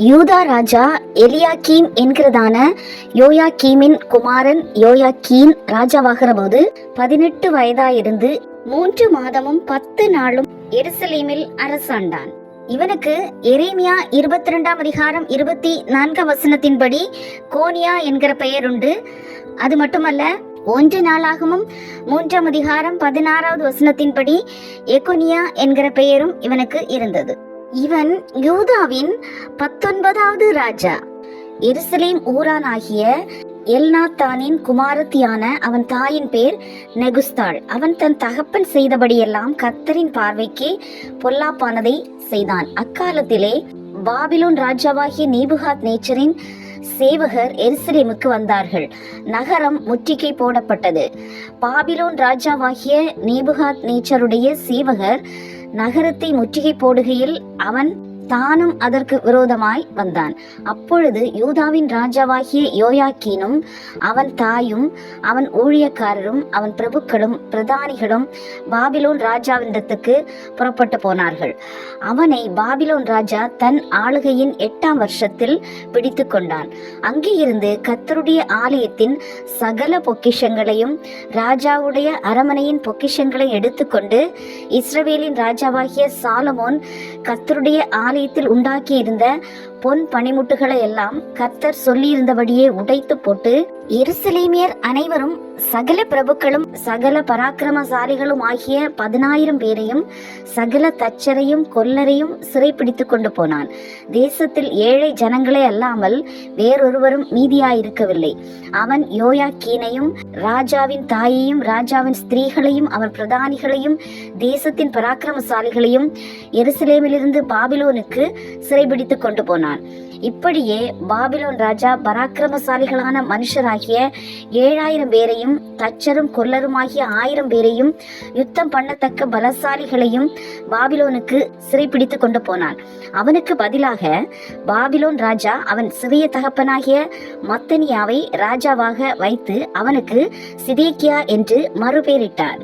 யூதா ராஜா எலியாக்கீம் என்கிறதான யோயாக்கீமின் குமாரன் யோயாக்கீன் ராஜாவாகிற போது 18 வயதாயிருந்து 3 மாதமும் 10 நாளும் எருசலேமில் அரசாண்டான். இவனுக்கு எரேமியா 22 அதிகாரம் 24 வசனத்தின்படி கோனியா என்கிற பெயர் உண்டு. அது மட்டுமல்ல, 1 நாளாகமும் 3 அதிகாரம் 16 வசனத்தின்படி எகொனியா என்கிற பெயரும் இவனுக்கு இருந்தது. இவன் யூதாவின் 19வது ராஜா. எருசலேம் ஊரானாகிய எல்நாத்தானின் குமாரத்தியான அவன் தாயின் பேர் நெகுஸ்தாள். அவன் தன் தகப்பன் செய்தபடியெல்லாம் கர்த்தரின் பார்வைக்கு பொல்லாப்பானதை செய்தான். அக்காலத்திலே பாபிலோன் ராஜாவாகிய நேபுகாத் நேச்சரின் சேவகர் எருசலேமுக்கு வந்தார்கள். நகரம் முற்றுகை போடப்பட்டது. பாபிலோன் ராஜாவாகிய நேபுகாத் நேச்சருடைய சேவகர் நகரத்தை முற்றுகை போடுகையில் அவன் தானும் அதற்கு விரோதமாய் வந்தான். அப்பொழுது யூதாவின் ராஜாவாகிய யோயாக்கீனும் அவன் தாயும் அவன் ஊழியக்காரரும் அவன் பிரபுக்களும் பிரதானிகளும் பாபிலோன் ராஜாவினிடத்துக்கு புறப்பட்டு போனார்கள். அவனை பாபிலோன் ராஜா தன் ஆளுகையின் 8ஆம் வருஷத்தில் பிடித்து கொண்டான். அங்கே இருந்து கர்த்தருடைய ஆலயத்தின் சகல பொக்கிஷங்களையும் ராஜாவுடைய அரமனையின் பொக்கிஷங்களை எடுத்துக்கொண்டு இஸ்ரவேலின் ராஜாவாகிய சாலமோன் கர்த்தருடைய ஆலயத்தில் உண்டாக்கி இருந்த பொன் பனிமுட்டுகளை எல்லாம் கர்த்தர் சொல்லியிருந்தபடியே உடைத்து போட்டு எருசலேமியர் அனைவரும் சகல பிரபுக்களும் சகல பராக்கிரமசாலிகளும் ஆகிய 10,000 பேரையும் சகல தச்சரையும் கொல்லரையும் சிறைப்பிடித்து கொண்டு போனான். தேசத்தில் ஏழை ஜனங்களே அல்லாமல் வேறொருவரும் மீதியாயிருக்கவில்லை. அவன் யோயாக்கீனையும் ராஜாவின் தாயையும் ராஜாவின் ஸ்திரீகளையும் அவன் பிரதானிகளையும் தேசத்தின் பராக்கிரமசாலிகளையும் எருசலேமிலிருந்து பாபிலோனுக்கு சிறைபிடித்து கொண்டு போனான். இப்படியே பாபிலோன் ராஜா பராக்கிரமசாலிகளான மனுஷராகிய 7,000 பேரையும் தச்சரும் கொல்லருமாகிய 1000 பேரையும் யுத்தம் பண்ணத்தக்க பலசாலிகளையும் பாபிலோனுக்கு சிறைப்பிடித்து கொண்டு போனான். அவனுக்கு பதிலாக பாபிலோன் ராஜா அவன் சிறிய தகப்பனாகிய மத்தனியாவை ராஜாவாக வைத்து அவனுக்கு சிதேக்கியா என்று மறுபெயரிட்டார்.